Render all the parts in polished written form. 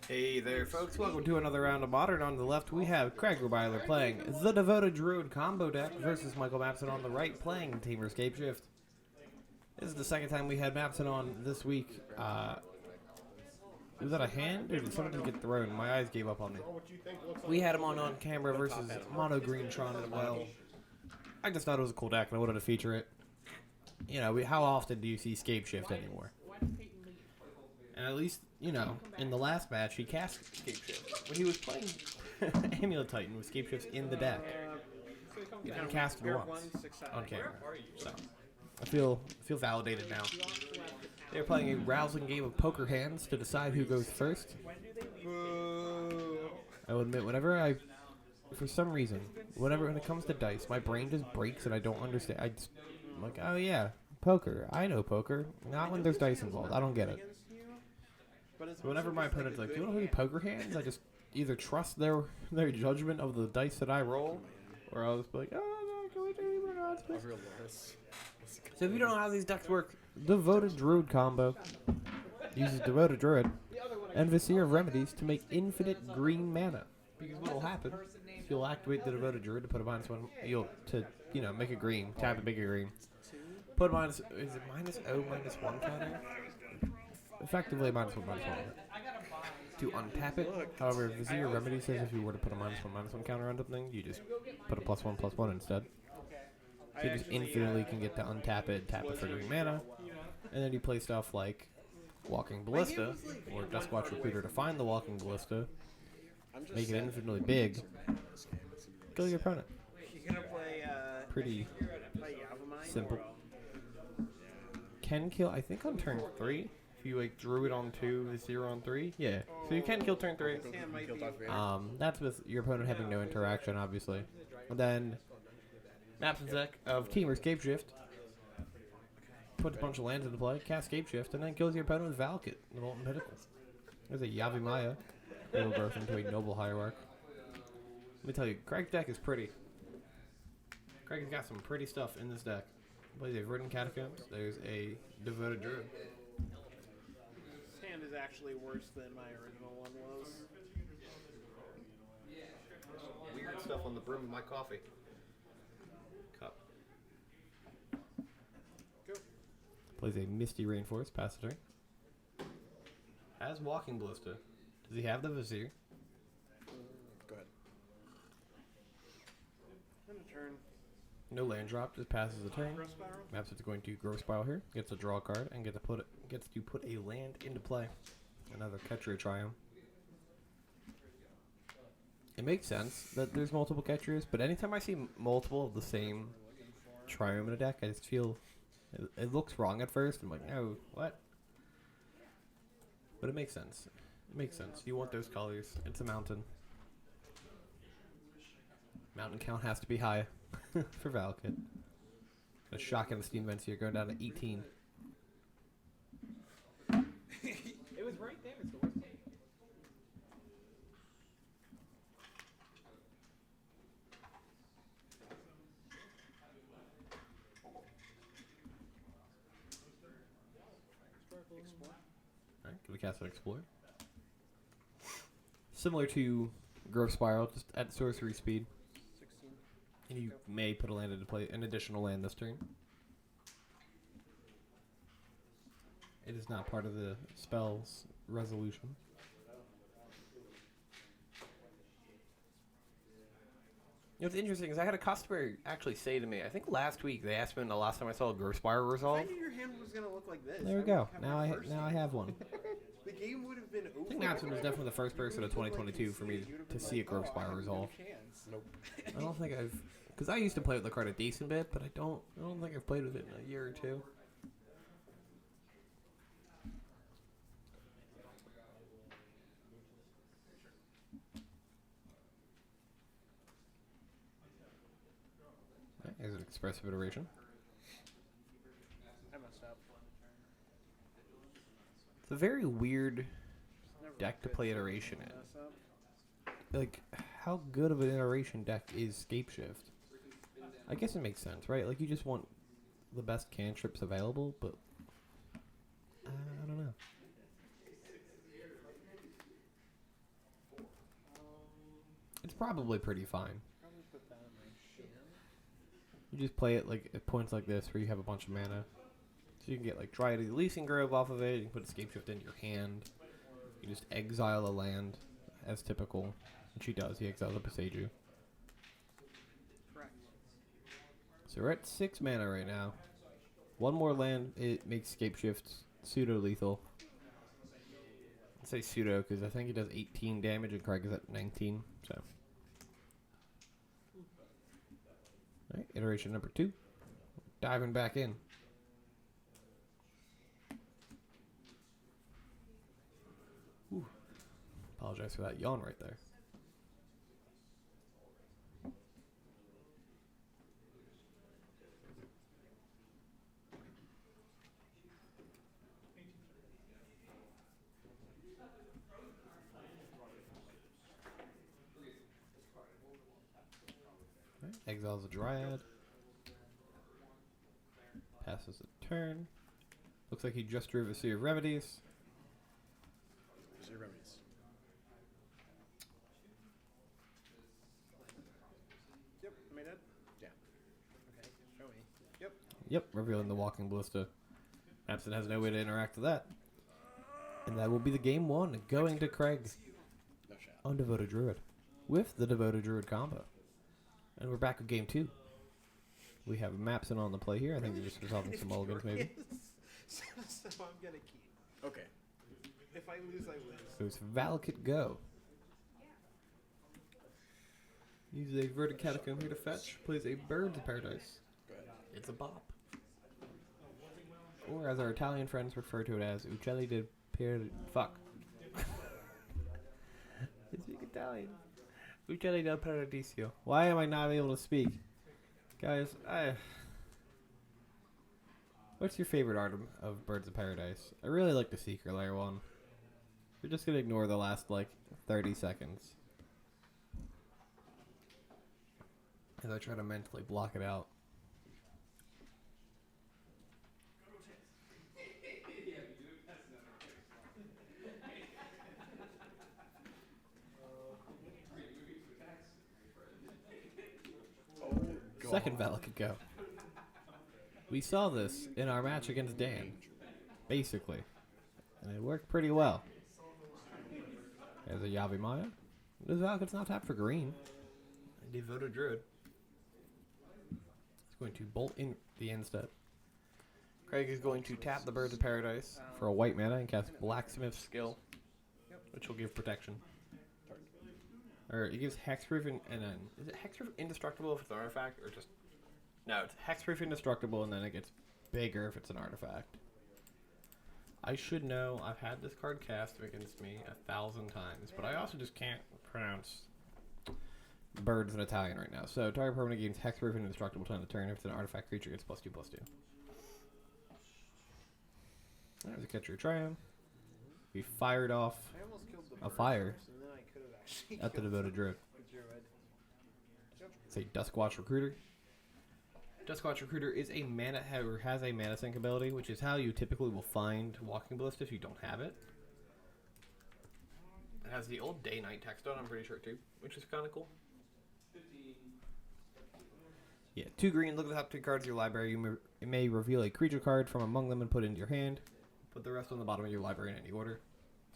Hey there, folks. Welcome to another round of Modern. On the left, we have Craig Rubyler playing the Devoted Druid combo deck versus Michael Mapson on the right playing Temur Scapeshift. This is the second time we had Mapson on this week. Was that a hand, or did something get thrown? My eyes gave up on me. We had him on camera versus Mono Green Tron as well. I just thought it was a cool deck, and I wanted to feature it. You know, how often do you see Scapeshift anymore? And at least, you know, in the last match, he cast Scapeshift. When he was playing Amulet Titan with Scapeshift in the deck, he didn't cast it once on camera. So, I feel validated now. They're playing a rousing game of poker hands to decide who goes first. I will admit, for some reason, when it comes to dice, my brain just breaks and I don't understand. I'm like, oh yeah, poker. I know poker. Not when there's dice involved. I don't get it. So whenever my opponent's like, do you want to play poker hands? I just either trust their judgment of the dice that I roll, or I'll just be like, oh no, can we do more odds, please? So if you don't know how these decks work, Devoted Druid combo uses Devoted Druid and Vizier of Remedies to make infinite green mana. Because what will happen is you'll activate the Devoted Druid to put a -1, make a green, tap and make a green. Put a is it -0/-1 counter? Effectively -1/-1 to untap it. However, Vizier Remedy says if you were to put a -1/-1 counter on something, you just put a +1/+1 instead. So you just infinitely can get to untap it, tap it for green mana, and then you play stuff like Walking Ballista, or Duskwatch Recruiter to find the Walking Ballista, make it infinitely big, kill your opponent. Pretty simple. Can kill, I think, on turn 3. If you like Druid on 2, Vizier on 3, yeah. So you can kill turn 3. That's with your opponent having no interaction, obviously. And then Mapson's deck of Temur Scapeshift puts a bunch of lands into play, cast Scapeshift, and then kills your opponent with Valakut, the Molten Pinnacle. There's a Yavimaya. It'll growth into a Noble Hierarch. Let me tell you, Craig's deck is pretty. Craig's got some pretty stuff in this deck. Plays a Verdant Catacombs. There's a Devoted Druid. This hand is actually worse than my original one was. Weird stuff on the brim of my coffee cup. Go. Plays a Misty Rainforest, pass the turn. Has Walking Ballista. Does he have the Vizier? Go ahead. End of turn. No land drop, just passes the turn. Maps it's going to Growth Spiral here. Gets to draw a card and gets to put a land into play. Another Ketria Triumph. It makes sense that there's multiple Ketrias, but anytime I see multiple of the same Triumph in a deck, I just feel it looks wrong at first. I'm like, oh, what? But it makes sense. It makes sense. You want those colors. It's a mountain. Mountain count has to be high for Valakut. A shock in the Steam vents here, going down to 18. It was right there. It's the worst thing. Alright, can we cast an Explore? Similar to Growth Spiral, just at sorcery speed. 16. And you may put a land into play, an additional land this turn. It is not part of the spell's resolution. You know what's interesting is I had a customer actually say to me, I think last week, they asked me when the last time I saw a Growth Spiral resolve. I knew your hand was gonna look like this. There we go. Now I have one. The game would have been over. I think Mapson was definitely the first person of 2022 for me to see a Growth Spiral resolve. Nope. I don't think I've, because I used to play with the card a decent bit, but I don't think I've played with it in a year or two. There's an expressive iteration. I messed up. It's a very weird deck to play iteration in. Like, how good of an iteration deck is Scapeshift? I guess it makes sense, right? Like, you just want the best cantrips available, but I don't know. probably pretty fine. Probably put that in my hand. You just play it like at points like this where you have a bunch of mana. So you can get like Druid the Leasing Grove off of it. You can put Scapeshift into your hand. You just exile a land as typical, which he does. He exiles a Pasaju. Correct. So we're at 6 mana right now. One more land, it makes Scapeshift pseudo-lethal. I say pseudo because I think he does 18 damage and Craig is at 19. So, alright, iteration number 2. Diving back in. Ooh. Apologize for that yawn right there. Right, exiles a Dryad. Passes a turn. Looks like he just drew a Sea of Remedies. There's your remedies. Yep. Am I dead? Yeah. Okay. Show me. Yep. Yep, revealing the Walking Ballista. Absent has no way to interact with that. And that will be the game 1, going to Craig. No shot. Undevoted Druid. With the Devoted Druid combo. And we're back with game 2. We have Mapson on the play here. I think we're just resolving some mulligans maybe. so I'm gonna keep. Okay. If I lose, I lose. So it's Valakut Go. Uses a Verdant Catacomb here to fetch. Plays a Birds of Paradise. Go ahead. It's a bop. Or as our Italian friends refer to it as Uccelli di Fuck. I speak Italian. Uccelli del Paradiso. Why am I not able to speak? Guys, what's your favorite art of Birds of Paradise? I really like the Secret Lair one. You're just gonna ignore the last, like, 30 seconds. As I try to mentally block it out. Oh, God. Second Valakut Go. We saw this in our match against Dan. Basically. And it worked pretty well. There's a Yavimaya. This Valakut's not tapped for green. A Devoted Druid. It's going to bolt in the end step. Craig is going to tap the Birds of Paradise for a white mana and cast Blacksmith Skill, which will give protection. Or it gives Hexproof and then is it Hexproof Indestructible if it's an artifact or just no? It's Hexproof Indestructible and then it gets bigger if it's an artifact. I should know. I've had this card cast against me 1,000 times, but I also just can't pronounce birds in Italian right now. So target permanent gains Hexproof and Indestructible till end of turn. If it's an artifact creature, it's +2/+2. There's a Catcher Triumph. We fired off I almost killed the a bird fire first, and then I could have actually at the killed Devoted Druid. the Druid. It's a Duskwatch Recruiter. Duskwatch Recruiter is a mana or has a mana sink ability, which is how you typically will find Walking Ballista if you don't have it. It has the old day-night text on, I'm pretty sure too, which is kind of cool. Yeah, 2 green. Look at the top 2 cards of your library. You may reveal a creature card from among them and put it into your hand. Put the rest on the bottom of your library in any order.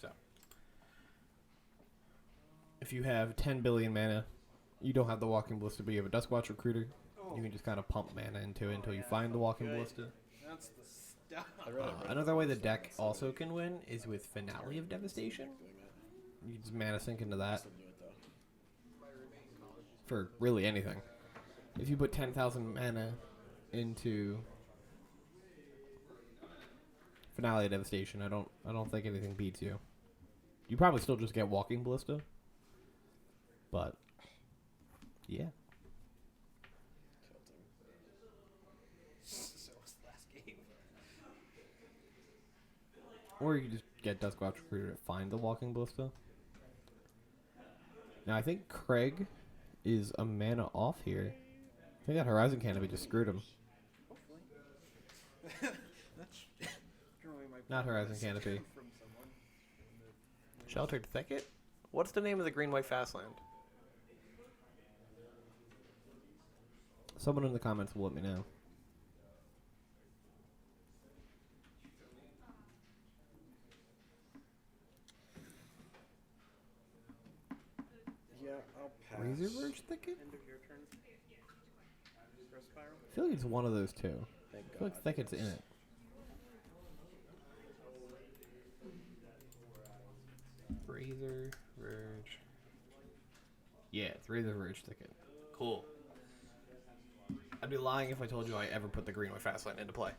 So, if you have 10 billion mana, you don't have the Walking Ballista, but you have a Duskwatch Recruiter. Oh, You can just kind of pump mana into it until you find the Walking Good. Ballista. that's the stuff. Another way the deck also can win is with Finale of Devastation. Doing that. You just mana sink into that Still do it though. for really anything. If you put 10,000 mana into Finale of Devastation, I don't think anything beats you. You probably still just get Walking Ballista, but yeah. Tilting. So was the last game. Or you can just get Duskwatch Recruiter to find the Walking Ballista. Now I think Craig is a mana off here. I think that Horizon Canopy just screwed him. Hopefully. That's drawing my Not Horizon progress Canopy. from someone. Sheltered Thicket? What's the name of the green-white fast land? Someone in the comments will let me know. Yeah, I'll pass. Razor Verge Thicket? End of your turn. Growth spiral. I feel like it's one of those two. Thank I feel God. like Thicket's in it. Razor Verge. Yeah, it's Razor Verge Thicket. Cool. I'd be lying if I told you I ever put the Greenway Fastland into play.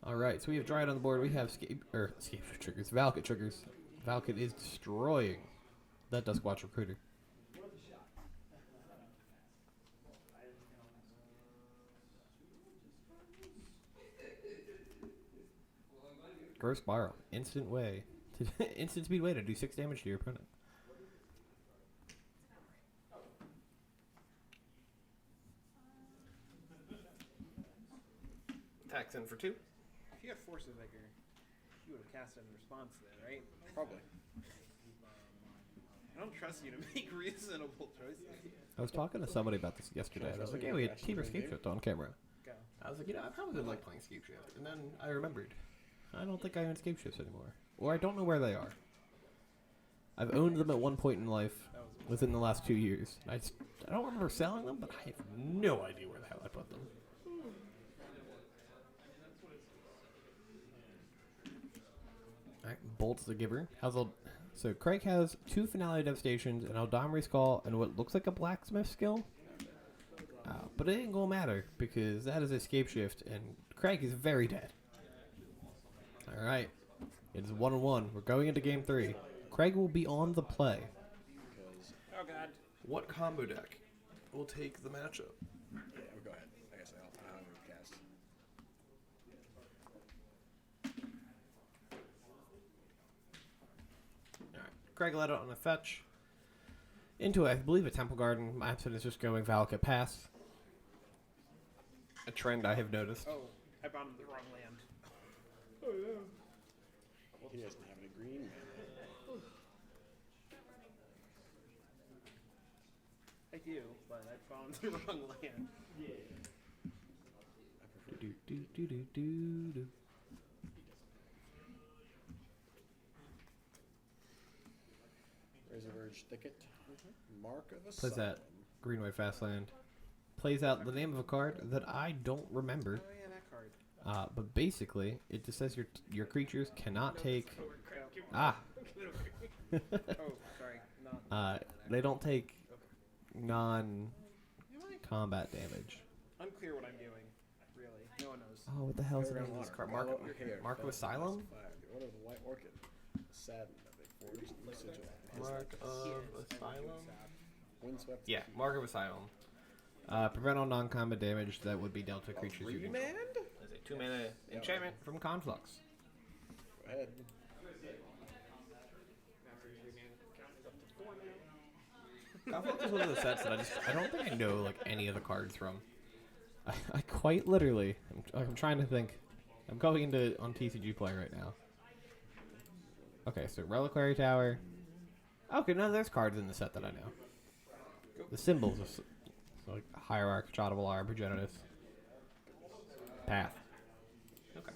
Alright, so we have Druid on the board. We have Scapeshift triggers. Valakut triggers. Valakut is destroying that Duskwatch Recruiter. Growth Spiral. Instant way. Instant speed way to do 6 damage to your opponent. Attacks in for 2. If you had Force of Vigor, you would have cast it in response then, right? Probably. I don't trust you to make reasonable choices. I was talking to somebody about this yesterday. And I was like, yeah, we had Temur Scapeshift on camera. Go. I was like, I probably would like playing Scapeshift. And then I remembered. I don't think I own Scapeshifts anymore. Or I don't know where they are. I've owned them at one point in life within the last 2 years. I don't remember selling them, but I have no idea where the hell I put them. Alright, Bolt's the Giver. So Craig has 2 Finale Devastations, an Eldamri Skull, and what looks like a Blacksmith skill. But it ain't gonna matter, because that is a Scapeshift, and Craig is very dead. Alright. It is 1-1. We're going into game 3. Craig will be on the play. Because, Oh god. What combo deck will take the matchup? yeah, go ahead. I guess I'll cast. Alright. Craig let it on a fetch. Into, I believe, a Temple Garden. My option is just going Valakut Pass. A trend I have noticed. Oh, I bound him the wrong land. He doesn't have any green mana. I do, but I found the wrong land. I prefer Do. Razor Verge Thicket. Mark of a Plays that Greenway Fastland. Plays out the name of a card that I don't remember. Oh yeah, that card. But basically, it just says your creatures cannot take... Go. Ah! Oh, sorry. Not. They don't take non-combat Am I? damage. Unclear what I'm doing. Really, no one knows. Oh, what the hell is the name of this card? Mark of Asylum? What is the White Orchid? Saddened that they forged the sigil. Mark of Asylum? Windswept. Yeah, Mark of Asylum. Prevent all non-combat damage that would be dealt to creatures you control. Remand? As a 2-mana enchantment from Conflux. Go ahead. Conflux is one of the sets that I don't think I know like any of the cards from. I quite literally, I'm trying to think. I'm going into on TCG Play right now. Okay, so Reliquary Tower. Okay, no, there's cards in the set that I know. The symbols of like Hierarch, Chadabalar, Progenitus. Path. Okay.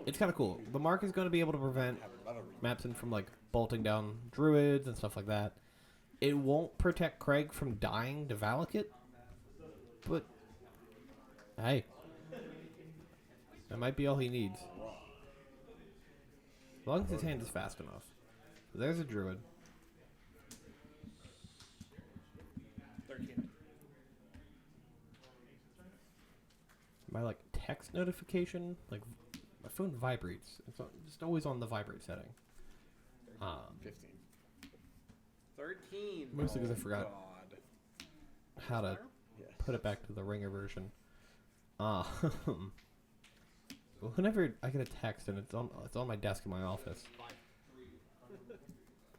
It's kind of cool. The mark is going to be able to prevent Mapson from like bolting down druids and stuff like that. It won't protect Craig from dying to Valakut, but hey, that might be all he needs. As long as his hand is fast enough. There's a druid. 13. My like text notification, like my phone vibrates. It's just always on the vibrate setting. 15. 13. Mostly because I forgot God. how to Yes. put it back to the ringer version. Whenever I get a text and it's on my desk in my office.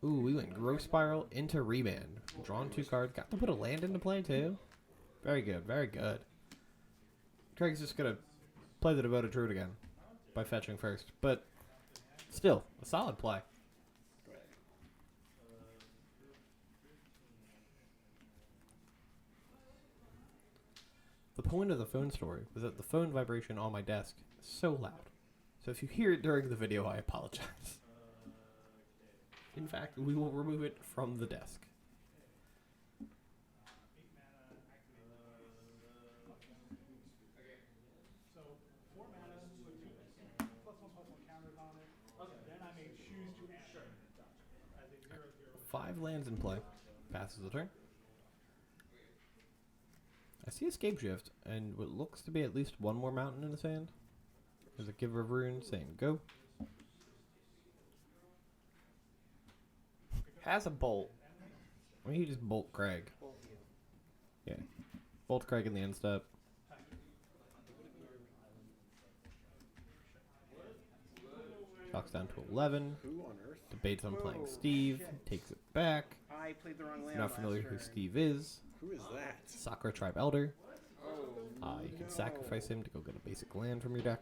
Ooh, we went Growth Spiral into Remand. Drawn 2 cards. Got to put a land into play too. Very good, very good. Craig's just gonna play the Devoted Druid again by fetching first, but still a solid play. Go ahead. The point of the phone story was that the phone vibration on my desk is so loud. So if you hear it during the video, I apologize. In fact, we will remove it from the desk. So 4 mana with 2+1/+1 counters on it. Okay. Then I may choose to add as a 0/0. 5 lands in play. Passes the turn. I see a Scapeshift, and what looks to be at least one more mountain in his hand. There's a Giver of Rune saying go. Has a bolt. Or he just bolt Craig. Yeah. Bolt Craig in the end step. Chalks down to 11. Who on earth? Debates on playing Whoa, Steve. shit. Takes it back. I played the wrong land. Not familiar who Steve is. Who is that? Sakura Tribe Elder. Oh, You can sacrifice him to go get a basic land from your deck.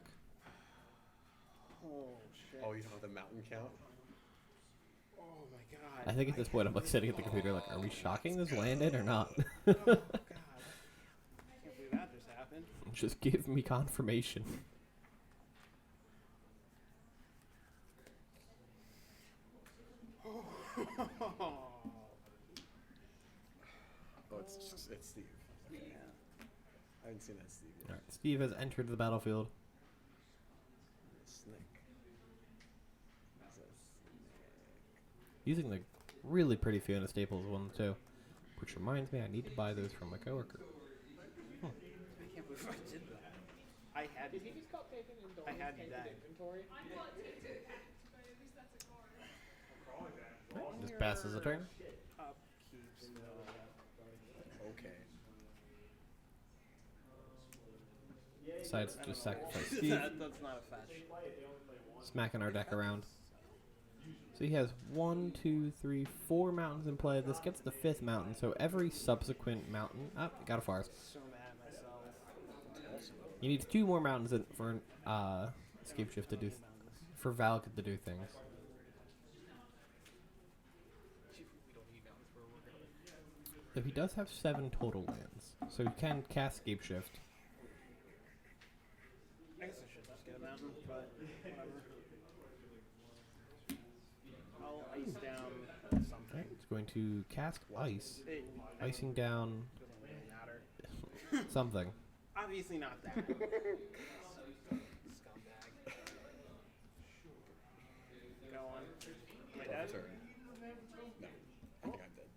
oh shit. Oh, you don't have the mountain count? Oh my god. I think at this point I'm like sitting at the computer like, are we shocking this land in or not? Oh god. I can't believe that just happened. Just give me confirmation. Oh, it's Steve. Okay. I haven't seen that Steve yet. Alright, Steve has entered the battlefield. Snake. What's that snake? Using the really pretty Fiona Staples one too. Which reminds me I need to buy those from my coworker. I can't believe I did that. I had Did he just got taken into I had his that. inventory? Just passes the turn. upkeep still. Okay. Decides to just sacrifice Steve. That's not a fetch. Smacking our deck around. So he has 1, 2, 3, 4 mountains in play. This gets the 5th mountain, so every subsequent mountain... Oh, got a forest. So mad at myself. He needs 2 more mountains for Scapeshift to do... for Valak to do things. So he does have 7 total lands. So he can cast Scapeshift. I guess I should just get a mountain, but whatever. I'll ice down something. Okay, it's going to cast Ice. It Icing down doesn't really matter. something. Obviously not that. Scumbag. Go on. Am I dead? Turn. No. I think I'm dead.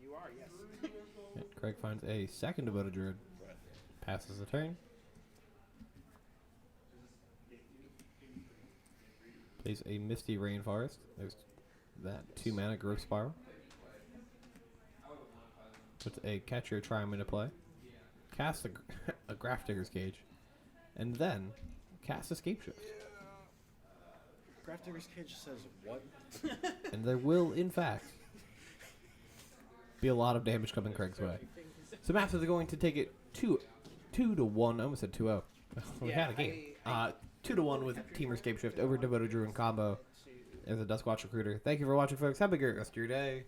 You are, yes. Yeah, Craig finds a second Devoted Druid. Right. Passes the turn. Plays a Misty Rainforest. There's that 2 mana Growth Spiral. Puts a Catcher Triumph into play. Casts a Graph Digger's Cage. And then casts a Scapeshift. Graph Digger's Cage says what? And there will, in fact, be a lot of damage coming Craig's way. So Masters are going to take it 2 to 1. I almost said 2-0. We Yeah, had a game. 2 to 1 with Temur Scapeshift over Devoted Druid combo as a Duskwatch Recruiter. Thank you for watching, folks. Have a great rest of your day.